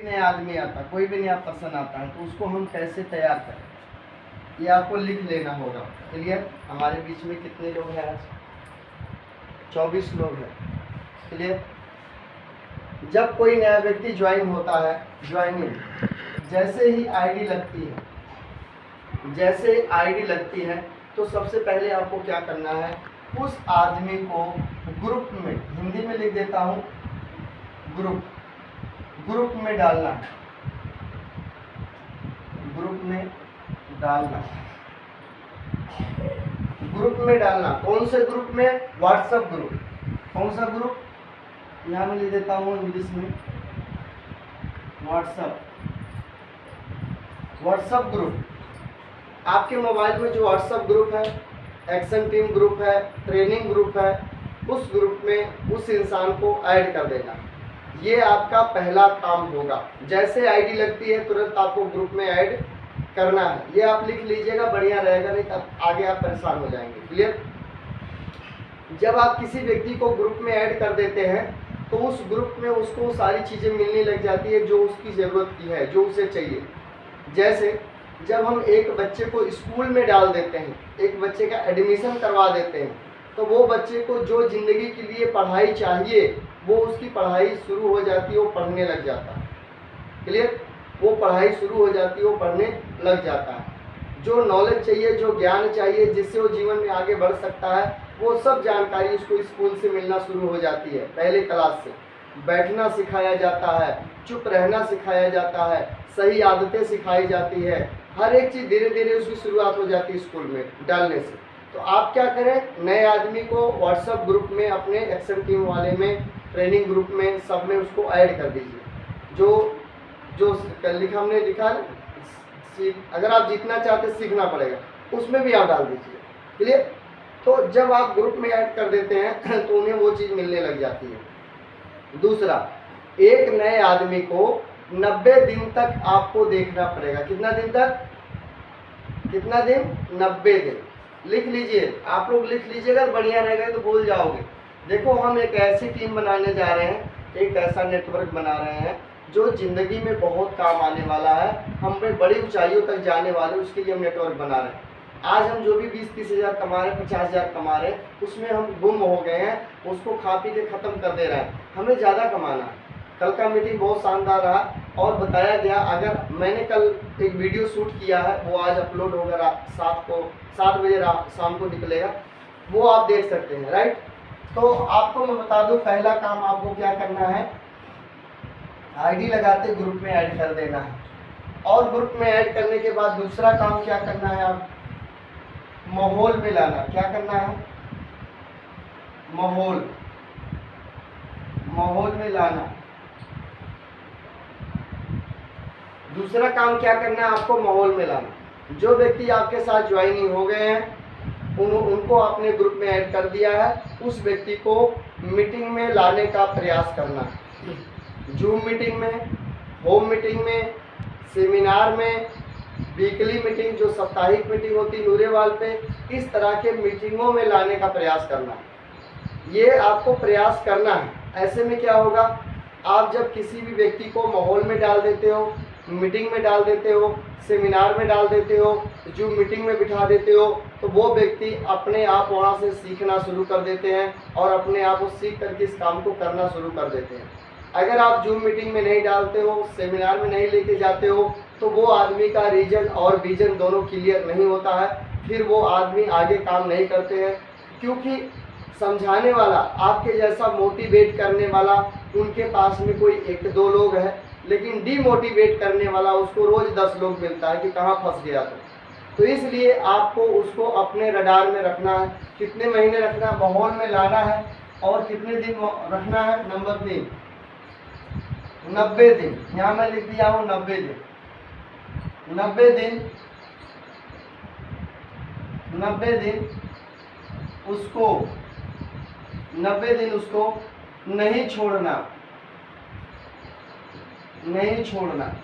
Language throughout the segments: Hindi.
नया आदमी आता, कोई भी नया पर्सन आता है तो उसको हम कैसे तैयार करें, ये आपको लिख लेना होगा। क्लियर? हमारे बीच में कितने लोग हैं आज? 24 लोग हैं। क्लियर? जब कोई नया व्यक्ति ज्वाइन होता है, ज्वाइनिंग, जैसे ही आईडी लगती है, जैसे आईडी लगती है तो सबसे पहले आपको क्या करना है, उस आदमी को ग्रुप में, हिंदी में लिख देता हूँ, ग्रुप में डालना है, ग्रुप में डालना, ग्रुप में डालना। कौन से ग्रुप में? WhatsApp group. कौन सा ग्रुप? यहाँ मैं लिख देता हूँ इंग्लिश में, व्हाट्सएप ग्रुप। आपके मोबाइल में जो व्हाट्सएप ग्रुप है, एक्शन टीम ग्रुप है, ट्रेनिंग ग्रुप है, उस ग्रुप में उस इंसान को ऐड कर देना। ये आपका पहला काम होगा। जैसे आईडी लगती है तुरंत आपको ग्रुप में ऐड करना है। ये आप लिख लीजिएगा, बढ़िया रहेगा, नहीं तब आगे आप परेशान हो जाएंगे। क्लियर? जब आप किसी व्यक्ति को ग्रुप में ऐड कर देते हैं तो उस ग्रुप में उसको सारी चीज़ें मिलने लग जाती है जो उसकी ज़रूरत की है, जो उसे चाहिए। जैसे जब हम एक बच्चे को स्कूल में डाल देते हैं, एक बच्चे का एडमिशन करवा देते हैं, तो वो बच्चे को जो ज़िंदगी के लिए पढ़ाई चाहिए वो उसकी पढ़ाई शुरू हो जाती है, वो पढ़ने लग जाता है। क्लियर? वो पढ़ाई शुरू हो जाती है, वो पढ़ने लग जाता है। जो नॉलेज चाहिए, जो ज्ञान चाहिए, जिससे वो जीवन में आगे बढ़ सकता है, वो सब जानकारी उसको स्कूल से मिलना शुरू हो जाती है। पहले क्लास से बैठना सिखाया जाता है, चुप रहना सिखाया जाता है, सही आदतें सिखाई जाती है, हर एक चीज़ धीरे धीरे उसकी शुरुआत हो जाती है स्कूल में डालने से। तो आप क्या करें, नए आदमी को व्हाट्सएप ग्रुप में, अपने एक्शन टीम वाले में, ट्रेनिंग ग्रुप में, सब में उसको ऐड कर दीजिए। जो लिखा हमने लिखा है, अगर आप जीतना चाहते सीखना पड़ेगा, उसमें भी आप डाल दीजिए। क्लियर? तो जब आप ग्रुप में ऐड कर देते हैं तो उन्हें वो चीज़ मिलने लग जाती है। दूसरा, एक नए आदमी को 90 दिन तक आपको देखना पड़ेगा। कितना दिन तक? कितना दिन? 90 दिन। लिख लीजिए, आप लोग लिख लीजिएगा, बढ़िया रहेगा, तो भूल जाओगे। देखो, हम एक ऐसी टीम बनाने जा रहे हैं, एक ऐसा नेटवर्क बना रहे हैं जो जिंदगी में बहुत काम आने वाला है, हम बड़ी ऊंचाइयों तक जाने वाले, उसके लिए हम नेटवर्क बना रहे हैं। आज हम जो भी 20-30 हज़ार कमा रहे हैं, 50 हज़ार कमा रहे हैं, उसमें हम गुम हो गए हैं, उसको खा पी के ख़त्म कर दे रहे हैं। हमें ज़्यादा कमाना है। कल का मीटिंग बहुत शानदार रहा और बताया गया, अगर मैंने कल एक वीडियो शूट किया है, वो आज अपलोड होगा, 7 बजे शाम को निकलेगा, वो आप देख सकते हैं। राइट? तो आपको मैं बता दूं, पहला काम आपको क्या करना है, आईडी लगाते ग्रुप में ऐड कर देना है। और ग्रुप में ऐड करने के बाद दूसरा काम क्या करना है, आप माहौल में लाना। क्या करना है? माहौल में लाना। दूसरा काम क्या करना है आपको? माहौल में लाना। जो व्यक्ति आपके साथ ज्वाइनिंग हो गए हैं उनको आपने ग्रुप में ऐड कर दिया है, उस व्यक्ति को मीटिंग में लाने का प्रयास करना है। जूम मीटिंग में, होम मीटिंग में, सेमिनार में, वीकली मीटिंग जो साप्ताहिक मीटिंग होती नूरेवाल पे, इस तरह के मीटिंगों में लाने का प्रयास करना है। ये आपको प्रयास करना है। ऐसे में क्या होगा, आप जब किसी भी व्यक्ति को माहौल में डाल देते हो, मीटिंग में डाल देते हो, सेमिनार में डाल देते हो, जो मीटिंग में बिठा देते हो, तो वो व्यक्ति अपने आप वहाँ से सीखना शुरू कर देते हैं और अपने आप वो सीख करके इस काम को करना शुरू कर देते हैं। अगर आप जूम मीटिंग में नहीं डालते हो, सेमिनार में नहीं लेके जाते हो, तो वो आदमी का रीजन और विजन दोनों क्लियर नहीं होता है, फिर वो आदमी आगे काम नहीं करते हैं। क्योंकि समझाने वाला, आपके जैसा मोटिवेट करने वाला उनके पास में कोई 1-2 लोग हैं, लेकिन डीमोटिवेट करने वाला उसको रोज़ 10 लोग मिलता है कि कहाँ फंस गया तो इसलिए आपको उसको अपने रडार में रखना है। कितने महीने रखना है? माहौल में लाना है। और कितने दिन रखना है? नंबर 3, 90 दिन। यहाँ मैं लिख दिया हूँ 90 दिन। 90 दिन 90 दिन उसको 90 दिन उसको नहीं छोड़ना, नहीं छोड़ना।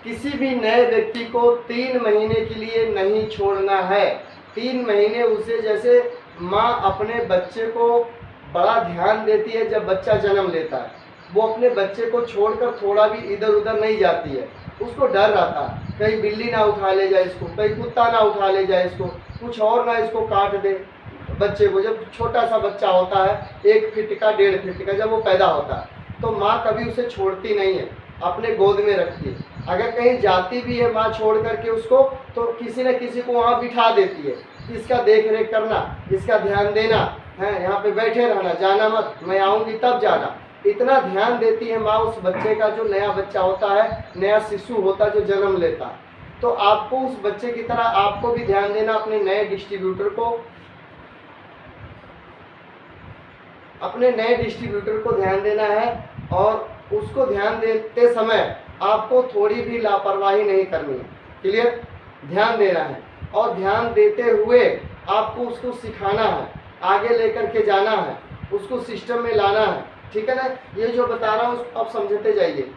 किसी भी नए व्यक्ति को 3 महीने के लिए नहीं छोड़ना है। 3 महीने उसे, जैसे माँ अपने बच्चे को बड़ा ध्यान देती है जब बच्चा जन्म लेता है, वो अपने बच्चे को छोड़कर थोड़ा भी इधर उधर नहीं जाती है। उसको डर रहता है कहीं बिल्ली ना उठा ले जाए इसको, कहीं कुत्ता ना उठा ले जाए इसको, कुछ और ना इसको काट दे बच्चे को। जब छोटा सा बच्चा होता है 1 फीट का 1.5 फीट का, जब वो पैदा होता है तो माँ कभी उसे छोड़ती नहीं है, अपने गोद में रखती है। अगर कहीं जाती भी है माँ छोड़ करके उसको, तो किसी न किसी को वहाँ बिठा देती है, इसका देख रेख करना, इसका ध्यान देना है, यहाँ पे बैठे रहना, जाना मत, मैं आऊँगी तब जाना। इतना ध्यान देती है माँ उस बच्चे का, जो नया बच्चा होता है, नया शिशु होता है जो जन्म लेता है। तो आपको उस बच्चे की तरह आपको भी ध्यान देना अपने नए डिस्ट्रीब्यूटर को, अपने नए डिस्ट्रीब्यूटर को ध्यान देना है। और उसको ध्यान देते समय आपको थोड़ी भी लापरवाही नहीं करनी है। क्लियर? ध्यान देना है और ध्यान देते हुए आपको उसको सिखाना है, आगे लेकर के जाना है, उसको सिस्टम में लाना है। ठीक है ना? ये जो बता रहा हूँ उसको आप समझते जाइए।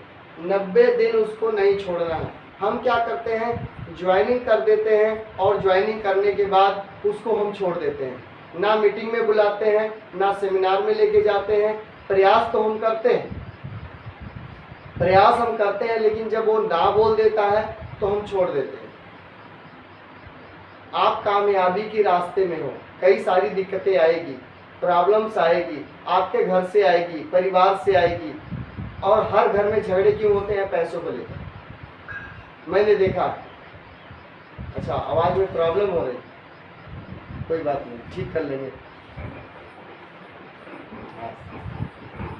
90 दिन उसको नहीं छोड़ना है। हम क्या करते हैं, ज्वाइनिंग कर देते हैं और ज्वाइनिंग करने के बाद उसको हम छोड़ देते हैं, ना मीटिंग में बुलाते हैं, ना सेमिनार में लेके जाते हैं। प्रयास तो हम करते हैं, प्रयास हम करते हैं, लेकिन जब वो ना बोल देता है तो हम छोड़ देते हैं। आप कामयाबी के रास्ते में हो, कई सारी दिक्कतें आएगी, प्रॉब्लम्स आएगी, आपके घर से आएगी, परिवार से आएगी। और हर घर में झगड़े क्यों होते हैं? पैसों को लेकर। मैंने देखा। अच्छा, आवाज़ में प्रॉब्लम हो रही, कोई बात नहीं, ठीक कर लेंगे।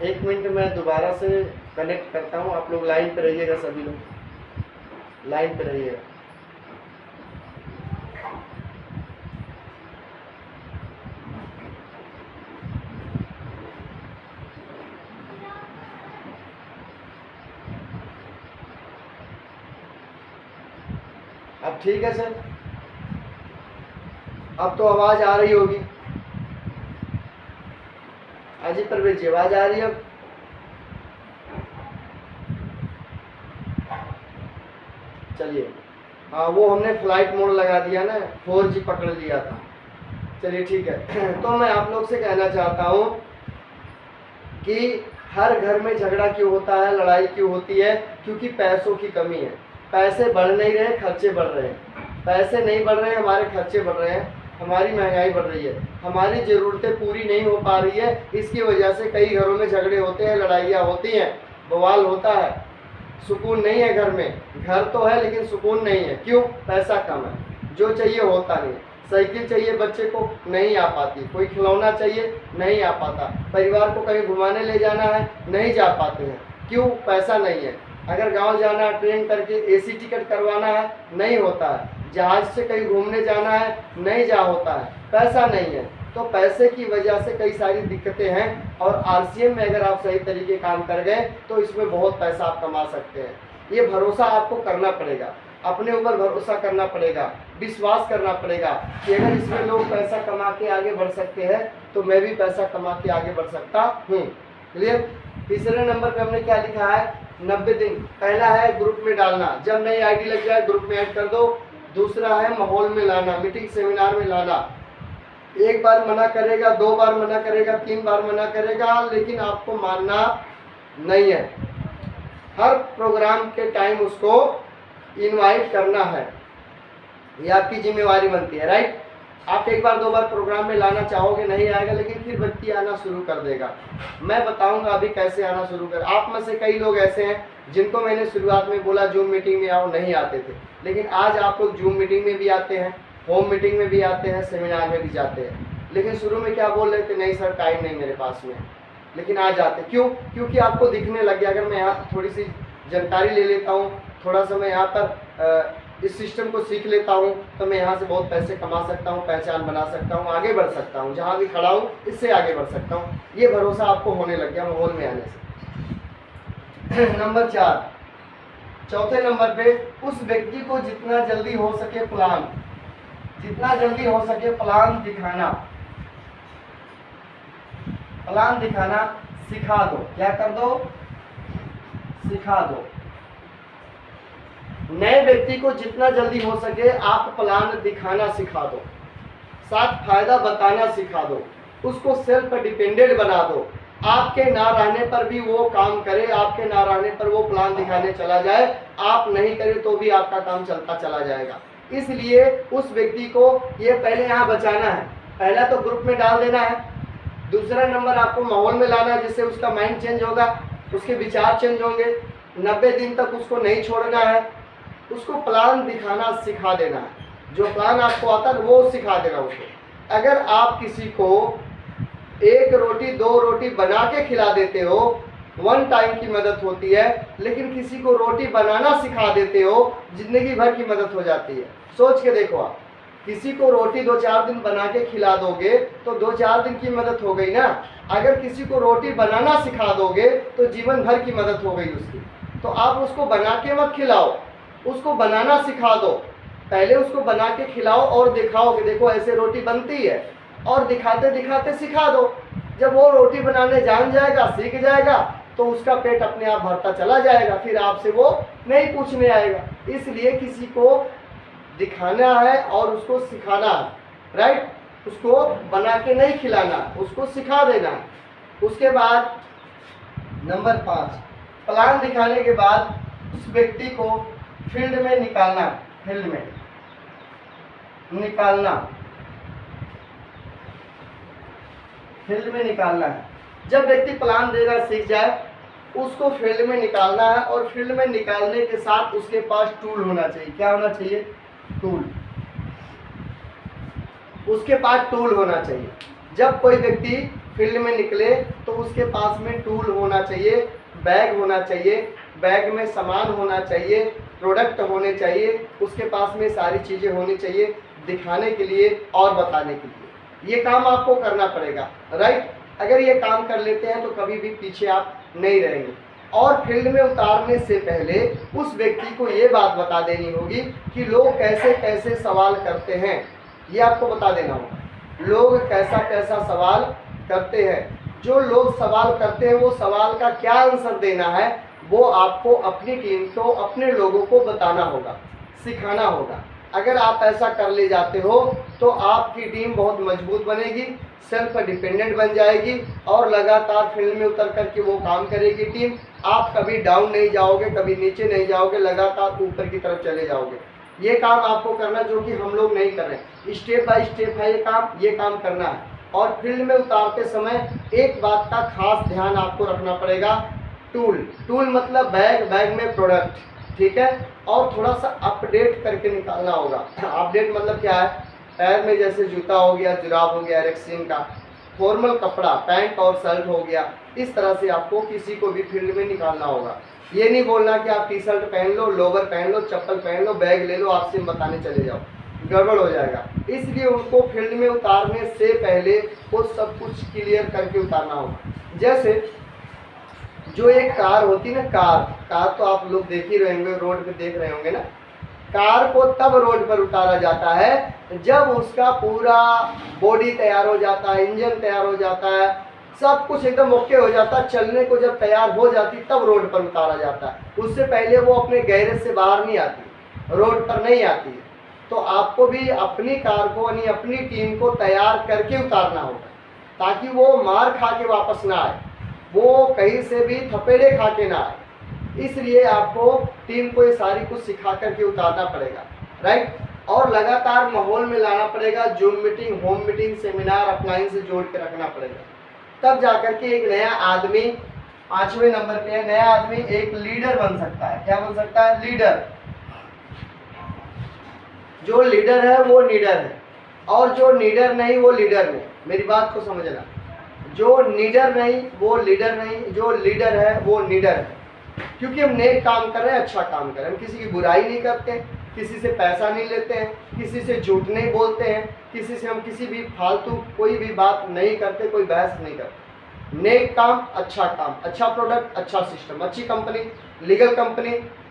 1 मिनट मैं दोबारा से कनेक्ट करता हूँ। आप लोग लाइन पे रहिएगा, सभी लोग लाइन पे रहिएगा। अब ठीक है सर, अब तो आवाज आ रही होगी। अजी परवेज जी, आवाज आ रही है अब? चलिए, हाँ, वो हमने फ्लाइट मोड लगा दिया ना, 4G पकड़ लिया था। चलिए ठीक है। तो मैं आप लोग से कहना चाहता हूँ कि हर घर में झगड़ा क्यों होता है, लड़ाई क्यों होती है? क्योंकि पैसों की कमी है। पैसे बढ़ नहीं रहे, खर्चे बढ़ रहे हैं। पैसे नहीं बढ़ रहे हैं, हमारे खर्चे बढ़ रहे हैं, हमारी महंगाई बढ़ रही है, हमारी ज़रूरतें पूरी नहीं हो पा रही है। इसकी वजह से कई घरों में झगड़े होते हैं, लड़ाइयाँ होती हैं, बवाल होता है, सुकून नहीं है घर में। घर तो है लेकिन सुकून नहीं है। क्यों? पैसा कम है, जो चाहिए होता नहीं। साइकिल चाहिए बच्चे को, नहीं आ पाती। कोई खिलौना चाहिए, नहीं आ पाता। परिवार को कहीं घुमाने ले जाना है, नहीं जा पाते हैं। क्यों? पैसा नहीं है। अगर गांव जाना है, ट्रेन करके एसी टिकट करवाना है, नहीं होता है। जहाज से कहीं घूमने जाना है, नहीं जा होता है, पैसा नहीं है। तो पैसे की वजह से कई सारी दिक्कतें हैं। और RCM में अगर आप सही तरीके काम कर गए तो इसमें बहुत पैसा आप कमा सकते हैं। ये भरोसा आपको करना पड़ेगा, अपने ऊपर भरोसा करना पड़ेगा, विश्वास करना पड़ेगा कि अगर इसमें लोग पैसा कमा के आगे बढ़ सकते हैं तो मैं भी पैसा कमा के आगे बढ़ सकता हूँ। क्लियर? तीसरे नंबर पे हमने क्या लिखा है? 90 दिन। पहला है ग्रुप में डालना, जब नई ID लग जाए ग्रुप में ऐड कर दो। दूसरा है माहौल में लाना, मीटिंग सेमिनार में लाना। 1 बार मना करेगा, 2 बार मना करेगा, 3 बार मना करेगा, लेकिन आपको मानना नहीं है। हर प्रोग्राम के टाइम उसको इनवाइट करना है, ये आपकी जिम्मेवारी बनती है। राइट? आप 1 बार 2 बार प्रोग्राम में लाना चाहोगे, नहीं आएगा, लेकिन फिर व्यक्ति आना शुरू कर देगा। मैं बताऊंगा अभी कैसे आना शुरू कर। आप में से कई लोग ऐसे हैं जिनको मैंने शुरुआत में बोला जूम मीटिंग में आओ, नहीं आते थे, लेकिन आज आप लोग जूम मीटिंग में भी आते हैं, होम मीटिंग में भी आते हैं, सेमिनार में भी जाते हैं। लेकिन शुरू में क्या बोल रहे थे? नहीं सर, टाइम नहीं मेरे पास में, लेकिन आज आते। क्यों? क्योंकि आपको दिखने लग गया, अगर मैं यहाँ पर थोड़ी सी जानकारी ले लेता हूँ, थोड़ा सा मैं यहाँ पर इस सिस्टम को सीख लेता हूँ, तो मैं यहाँ से बहुत पैसे कमा सकता हूँ, पहचान बना सकता हूँ, आगे बढ़ सकता हूँ, जहाँ भी खड़ा हूँ इससे आगे बढ़ सकता हूँ। ये भरोसा आपको होने लग गया माहौल में आने से। नंबर 4, चौथे नंबर पे, उस व्यक्ति को जितना जल्दी हो सके प्लान, जितना जल्दी हो सके प्लान दिखाना, प्लान दिखाना सिखा दो। क्या कर दो? सिखा दो। नए व्यक्ति को जितना जल्दी हो सके आप प्लान दिखाना सिखा दो, साथ फायदा बताना सिखा दो, उसको सेल्फ डिपेंडेंट बना दो। आपके ना रहने पर भी वो काम करे, आपके ना रहने पर वो प्लान दिखाने चला जाए, आप नहीं करें तो भी आपका काम चलता चला जाएगा। इसलिए उस व्यक्ति को ये पहले यहाँ बचाना है। पहला तो ग्रुप में डाल देना है, दूसरा नंबर आपको माहौल में लाना है जिससे उसका माइंड चेंज होगा, उसके विचार चेंज होंगे। 90 दिन तक उसको नहीं छोड़ना है, उसको प्लान दिखाना सिखा देना है। जो प्लान आपको आता है वो सिखा देना उसको। अगर आप किसी को 1 रोटी 2 रोटी बना के खिला देते हो, 1 टाइम की मदद होती है, लेकिन किसी को रोटी बनाना सिखा देते हो, जिंदगी भर की मदद हो जाती है। सोच के देखो, आप किसी को रोटी 2-4 दिन बना के खिला दोगे तो 2-4 दिन की मदद हो गई ना। अगर किसी को रोटी बनाना सिखा दोगे तो जीवन भर की मदद हो गई उसकी। तो आप उसको बना के मत खिलाओ, उसको बनाना सिखा दो। पहले उसको बना के खिलाओ और दिखाओ कि देखो ऐसे रोटी बनती है, और दिखाते दिखाते सिखा दो। जब वो रोटी बनाने जान जाएगा, सीख जाएगा, तो उसका पेट अपने आप भरता चला जाएगा, फिर आपसे वो नहीं पूछने आएगा। इसलिए किसी को दिखाना है और उसको सिखाना है, राइट। उसको बना के नहीं खिलाना, उसको सिखा देना है। उसके बाद नंबर 5, प्लान दिखाने के बाद उस व्यक्ति को फील्ड में निकालना, फील्ड में निकालना, फील्ड में निकालना है। जब व्यक्ति प्लान देना सीख जाए, उसको फील्ड में निकालना है, और फील्ड में निकालने के साथ उसके पास टूल होना चाहिए। क्या होना चाहिए? टूल। उसके पास टूल होना चाहिए। जब कोई व्यक्ति फील्ड में निकले तो उसके पास में टूल होना चाहिए, बैग होना चाहिए, बैग में सामान होना चाहिए, प्रोडक्ट होने चाहिए, उसके पास में सारी चीज़ें होनी चाहिए दिखाने के लिए और बताने के लिए। ये काम आपको करना पड़ेगा, राइट। अगर ये काम कर लेते हैं तो कभी भी पीछे आप नहीं रहेंगे। और फील्ड में उतारने से पहले उस व्यक्ति को ये बात बता देनी होगी कि लोग कैसे कैसे सवाल करते हैं, ये आपको बता देना होगा। लोग कैसा कैसा सवाल करते हैं, जो लोग सवाल करते हैं वो सवाल का क्या आंसर देना है, वो आपको अपनी टीम को, अपने लोगों को बताना होगा, सिखाना होगा। अगर आप ऐसा कर ले जाते हो तो आपकी टीम बहुत मजबूत बनेगी, सेल्फ डिपेंडेंट बन जाएगी, और लगातार फील्ड में उतर करके वो काम करेगी टीम। आप कभी डाउन नहीं जाओगे, कभी नीचे नहीं जाओगे, लगातार ऊपर की तरफ चले जाओगे। ये काम आपको करना, जो कि हम लोग नहीं कर रहे। स्टेप बाय स्टेप है ये काम करना है। और फील्ड में उतारते समय एक बात का खास ध्यान आपको रखना पड़ेगा, टूल मतलब बैग में प्रोडक्ट, ठीक है। और थोड़ा सा अपडेट करके निकालना होगा। अपडेट मतलब क्या है? पैर में जैसे जूता हो गया, जुराब हो गया, रेक्सिन का फॉर्मल कपड़ा, पैंट और शर्ट हो गया, इस तरह से आपको किसी को भी फील्ड में निकालना होगा। ये नहीं बोलना कि आप टी शर्ट पहन लो, लोवर पहन लो, चप्पल पहन लो, बैग ले लो, आपसे बताने चले जाओ, गड़बड़ हो जाएगा। इसलिए उनको फील्ड में उतारने से पहले वो सब कुछ क्लियर करके उतारना होगा। जैसे जो एक कार होती है ना, कार तो आप लोग देख ही रहे होंगे, रोड पे देख रहे होंगे ना। कार को तब रोड पर उतारा जाता है जब उसका पूरा बॉडी तैयार हो जाता है, इंजन तैयार हो जाता है, सब कुछ एकदम ओके हो जाता है, चलने को जब तैयार हो जाती तब रोड पर उतारा जाता है। उससे पहले वो अपने गैरेज से बाहर नहीं आती, रोड पर नहीं आती है। तो आपको भी अपनी कार को यानी अपनी टीम को तैयार करके उतारना होगा, ताकि वो मार खा के वापस ना आए, वो कहीं से भी थपेड़े खा के ना आए। इसलिए आपको टीम को ये सारी कुछ सिखा करके उतारना पड़ेगा, राइट। और लगातार माहौल में लाना पड़ेगा, zoom meeting, home meeting, seminar offline से जोड़ के रखना पड़ेगा। तब जाकर के एक नया आदमी, 5वें नंबर पे है, नया आदमी एक लीडर बन सकता है। क्या बन सकता है? लीडर। जो लीडर है वो लीडर है, और जो लीडर नहीं वो लीडर नहीं। मेरी बात को समझना, जो लीडर नहीं वो लीडर नहीं, जो लीडर है वो लीडर है। क्योंकि हम नेक काम कर रहे हैं, अच्छा काम कर रहे हैं, हम किसी की बुराई नहीं करते हैं, किसी से पैसा नहीं लेते हैं, किसी से झूठ नहीं बोलते हैं, किसी से हम किसी भी फालतू कोई भी बात नहीं करते, कोई बहस नहीं करते। नेक काम, अच्छा प्रोडक्ट, अच्छा सिस्टम, अच्छी कंपनी, लीगल कंपनी,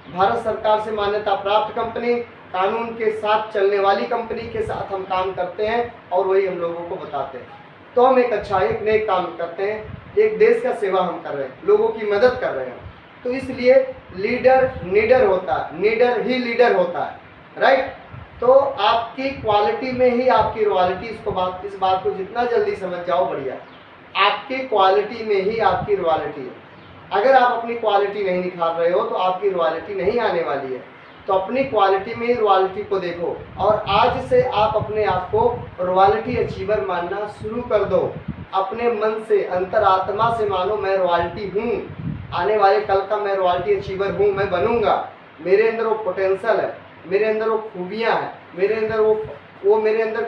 भारत सरकार से मान्यता प्राप्त कंपनी, कानून के साथ चलने वाली कंपनी के साथ हम काम करते हैं, और वही हम लोगों को बताते हैं। तो हम एक नेक काम करते हैं, एक देश का सेवा हम कर रहे हैं, लोगों की मदद कर रहे हैं। तो इसलिए लीडर होता है, लीडर ही लीडर होता है, राइट। तो आपकी क्वालिटी में ही आपकी रॉयल्टी, इस बात को जितना जल्दी समझ जाओ बढ़िया। आपकी क्वालिटी में ही आपकी रॉयल्टी है। अगर आप अपनी क्वालिटी नहीं निखार रहे हो तो आपकी रॉयल्टी नहीं आने वाली है। तो अपनी क्वालिटी में ही रॉयल्टी को देखो और आज से आप अपने आप को रॉयल्टी अचीवर मानना शुरू कर दो। अपने मन से, अंतरात्मा से मानो मैं रॉयल्टी हूँ, आने वाले कल का मैं रॉयल्टी अचीवर हूँ, मैं बनूंगा। मेरे अंदर वो पोटेंशियल है, मेरे अंदर वो खूबियाँ हैं, मेरे अंदर वो मेरे अंदर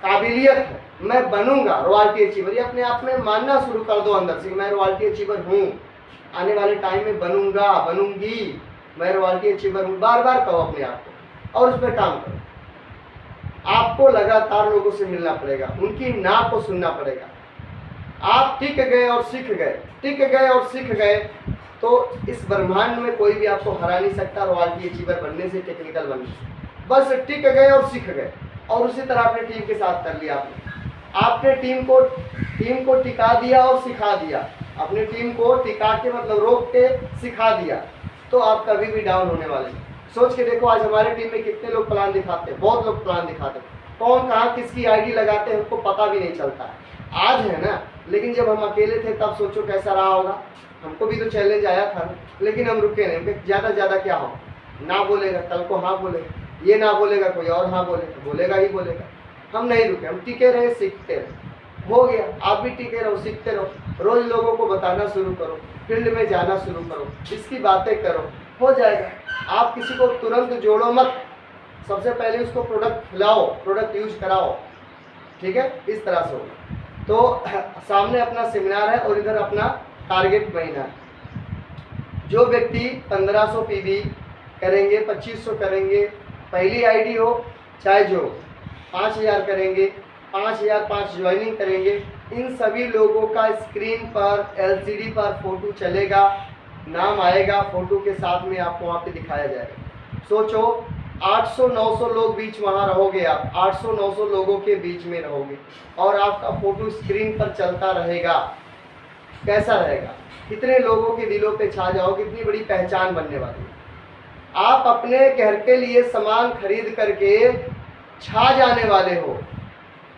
काबिलियत है, मैं बनूंगा रॉयल्टी अचीवर। ये अपने आप में मानना शुरू कर दो अंदर से, मैं रॉयल्टी अचीवर हूँ, आने वाले टाइम में बनूंगा, बनूंगी, मैं रॉयल्टी अचीवर हूँ। बार बार कहो अपने आप को और उस पर काम करो। आपको लगातार लोगों से मिलना पड़ेगा, उनकी ना को सुनना पड़ेगा। आप टिक गए और सीख गए, टिक गए और सीख गए तो इस ब्रह्मांड में कोई भी आपको हरा नहीं सकता रॉयल्टी अचीवर बनने से, टेक्निकल बनने से। बस टिक गए और सीख गए और उसी तरह अपने टीम के साथ कर लिया। आपने टीम को टिका दिया और सिखा दिया, अपनी टीम को टिका के मतलब रोक के सिखा दिया, तो आप कभी भी डाउन होने वाले नहीं। सोच के देखो आज हमारे टीम में कितने लोग प्लान दिखाते हैं, बहुत लोग प्लान दिखाते हैं, कौन कहाँ किसकी आईडी लगाते हैं हमको पता भी नहीं चलता है। आज है ना, लेकिन जब हम अकेले थे तब सोचो कैसा रहा होगा। हमको भी तो चैलेंज आया था, लेकिन हम रुके नहीं। ज़्यादा क्या हो, ना बोलेगा कल को हाँ बोलेगा, ये ना बोलेगा कोई और हाँ बोलेगा, बोलेगा ही बोलेगा। हम नहीं रुके, हम टिके रहे, सीखते रहे। हो गया, आप भी टिके रहो, सीखते रहो, रोज लोगों को बताना शुरू करो, फील्ड में जाना शुरू करो, इसकी बातें करो, हो जाएगा। आप किसी को तुरंत जोड़ो मत, सबसे पहले उसको प्रोडक्ट खिलाओ, प्रोडक्ट यूज कराओ, ठीक है, इस तरह से होगा। तो सामने अपना सेमिनार है और इधर अपना टारगेट महीना है। जो व्यक्ति 1500 पीवी करेंगे, 2500 करेंगे, पहली आईडी हो चाहे जो 5000 करेंगे, 5000 5 ज्वाइनिंग करेंगे, इन सभी लोगों का स्क्रीन पर एलसीडी पर फोटो चलेगा, नाम आएगा, फोटो के साथ में आपको वहाँ पे दिखाया जाएगा। सोचो 800-900 लोग बीच वहाँ रहोगे, आप 800-900 लोगों के बीच में रहोगे और आपका फोटो स्क्रीन पर चलता रहेगा। कैसा रहेगा, कितने लोगों के दिलों पे छा जाओ, कितनी बड़ी पहचान बनने वाली है। आप अपने घर के लिए सामान खरीद करके छा जाने वाले हो,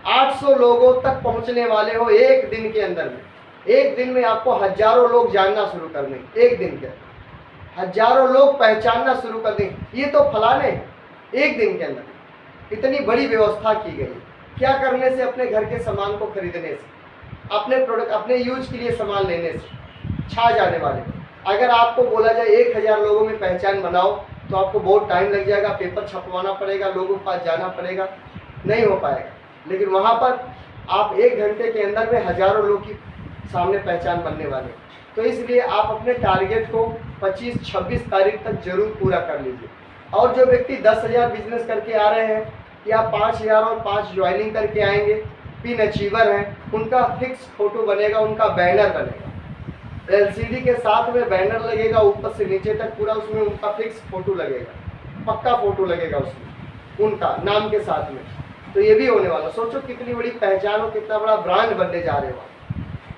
800 लोगों तक पहुंचने वाले हो एक दिन के अंदर में। एक दिन में आपको हजारों लोग जानना शुरू कर देंगे, एक दिन के अंदर हजारों लोग पहचानना शुरू कर देंगे, ये तो फलाने हैं। एक दिन के अंदर इतनी बड़ी व्यवस्था की गई, क्या करने से? अपने घर के सामान को खरीदने से, अपने प्रोडक्ट, अपने यूज के लिए सामान लेने से छा जाने वाले। अगर आपको बोला जाए 1000 लोगों में पहचान बनाओ तो आपको बहुत टाइम लग जाएगा, पेपर छपवाना पड़ेगा, लोगों के पास जाना पड़ेगा, नहीं हो पाएगा। लेकिन वहाँ पर आप 1 घंटे के अंदर में हजारों लोग की सामने पहचान बनने वाले। तो इसलिए आप अपने टारगेट को 25-26 तारीख तक जरूर पूरा कर लीजिए। और जो व्यक्ति 10,000 बिजनेस करके आ रहे हैं या 5,000 और 5 ज्वाइनिंग करके आएंगे, पिन अचीवर हैं, उनका फिक्स फोटो बनेगा, उनका बैनर बनेगा, एलसीडी के साथ में बैनर लगेगा, ऊपर से नीचे तक पूरा उसमें उनका फिक्स फोटो लगेगा, पक्का फोटो लगेगा उसमें उनका नाम के साथ में। तो ये भी होने वाला। सोचो कितनी बड़ी पहचान हो, कितना बड़ा ब्रांड बनने जा रहे हो।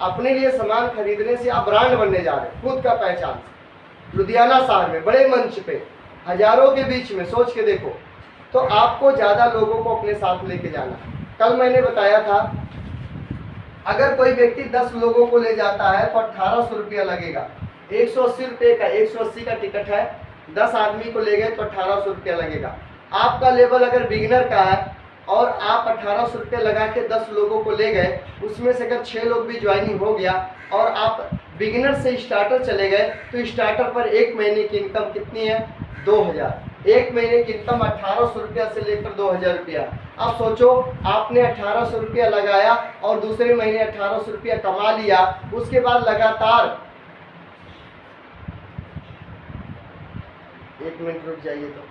अपने लिए सामान खरीदने से आप ब्रांड बनने जा रहे हैं, खुद का पहचान। लुधियाना शहर में बड़े मंच पे हजारों के बीच में, सोच के देखो। तो आपको ज़्यादा लोगों को अपने साथ लेके जाना। कल मैंने बताया था अगर कोई व्यक्ति 10 लोगों को ले जाता है तो 1800 रुपया लगेगा। 180 रुपये का, 180 का टिकट है, 10 आदमी को ले गए तो 1800 रुपया लगेगा। आपका लेवल अगर बिगिनर का है और आप 1800 रुपये लगा के 10 लोगों को ले गए, उसमें से अगर 6 लोग भी ज्वाइनिंग हो गया और आप बिगिनर से स्टार्टर चले गए तो स्टार्टर पर 1 महीने की इनकम कितनी है? 2000। 1 महीने की इनकम 1800 रुपया से लेकर 2000 रुपया। अब सोचो आपने 1800 रुपया लगाया और दूसरे महीने 1800 रुपया कमा लिया, उसके बाद लगातार 1 मिनट रुक जाइए। तो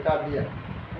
काट दिया,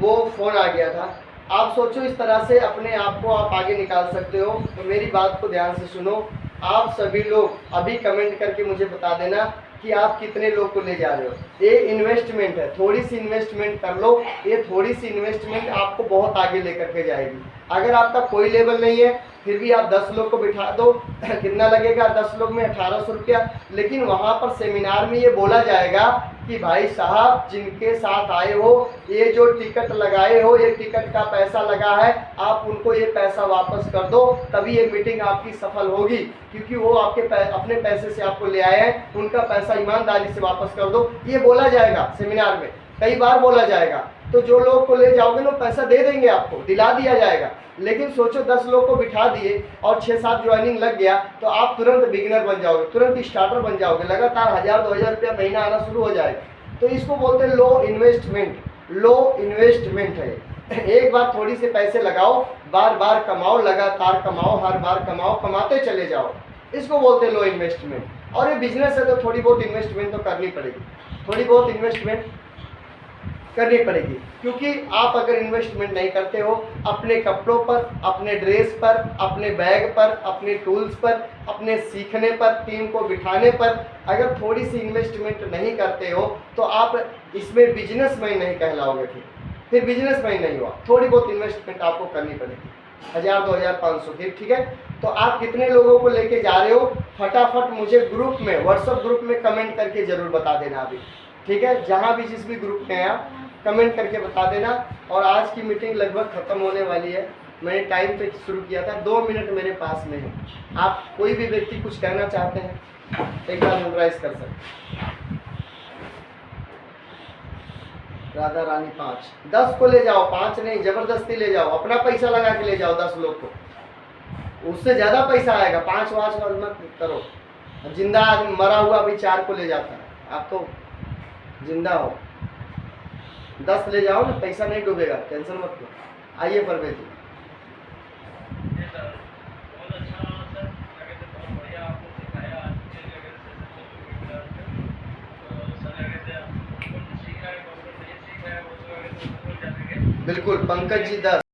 वो फोन आ गया था। आप सोचो इस तरह से अपने आप को आप आगे निकाल सकते हो। तो मेरी बात को ध्यान से सुनो। आप सभी लोग अभी कमेंट करके मुझे बता देना कि आप कितने लोग को ले जा रहे हो। ये इन्वेस्टमेंट है, थोड़ी सी इन्वेस्टमेंट कर लो। ये थोड़ी सी इन्वेस्टमेंट आपको बहुत आगे लेकर के जाएगी। अगर आपका कोई लेवल नहीं है फिर भी आप 10 लोग को बिठा दो, कितना लगेगा 10 लोग में 1800 रुपया। लेकिन वहाँ पर सेमिनार में ये बोला जाएगा कि भाई साहब जिनके साथ आए हो, ये जो टिकट लगाए हो, ये टिकट का पैसा लगा है, आप उनको ये पैसा वापस कर दो, तभी ये मीटिंग आपकी सफल होगी। क्योंकि वो आपके अपने पैसे से आपको ले आए हैं, उनका पैसा ईमानदारी से वापस कर दो, ये बोला जाएगा सेमिनार में, कई बार बोला जाएगा। तो जो लोग को ले जाओगे ना पैसा दे देंगे, आपको दिला दिया जाएगा। लेकिन सोचो 10 लोग को बिठा दिए और 6-7 ज्वाइनिंग लग गया तो आप तुरंत बिगिनर बन जाओगे, तुरंत स्टार्टर बन जाओगे, लगातार 1000-2000 रुपया महीना आना शुरू हो जाएगा। तो इसको बोलते हैं लो इन्वेस्टमेंट। लो इन्वेस्टमेंट है, एक बार थोड़ी से पैसे लगाओ, बार बार कमाओ, लगातार कमाओ, हर बार कमाओ, कमाते चले जाओ, इसको बोलते हैं लो इन्वेस्टमेंट। और ये बिजनेस है तो थोड़ी बहुत इन्वेस्टमेंट तो करनी पड़ेगी, थोड़ी बहुत इन्वेस्टमेंट करनी पड़ेगी। क्योंकि आप अगर इन्वेस्टमेंट नहीं करते हो अपने कपड़ों पर, अपने ड्रेस पर, अपने बैग पर, अपने टूल्स पर, अपने सीखने पर, टीम को बिठाने पर, अगर थोड़ी सी इन्वेस्टमेंट नहीं करते हो तो आप इसमें बिजनेसमैन नहीं कहलाओगे। फिर बिजनेसमैन नहीं हुआ, थोड़ी बहुत इन्वेस्टमेंट आपको करनी पड़ेगी, 1000, 2000, 500 फिर ठीक है। तो आप कितने लोगों को लेके जा रहे हो फटाफट मुझे ग्रुप में, व्हाट्सएप ग्रुप में कमेंट करके ज़रूर बता देना अभी, ठीक है। जहाँ भी जिस भी ग्रुप में है आप कमेंट करके बता देना। और आज की मीटिंग लगभग ख़त्म होने वाली है, मैंने टाइम पे शुरू किया था, 2 मिनट मेरे पास में है। आप कोई भी व्यक्ति कुछ कहना चाहते हैं एक बार मेमोराइज कर सकते। राधा रानी 5, 10 को ले जाओ, 5 नहीं, ज़बरदस्ती ले जाओ, अपना पैसा लगा के ले जाओ 10 लोग को, उससे ज़्यादा पैसा आएगा। 5 मत करो, जिंदा आदमी मरा हुआ भी 4 को ले जाता है, आप तो जिंदा हो। 10 ले जाओ ना, पैसा नहीं डूबेगा, टेंशन मत लो। आइए परवेज जी। बिल्कुल पंकज जी 10।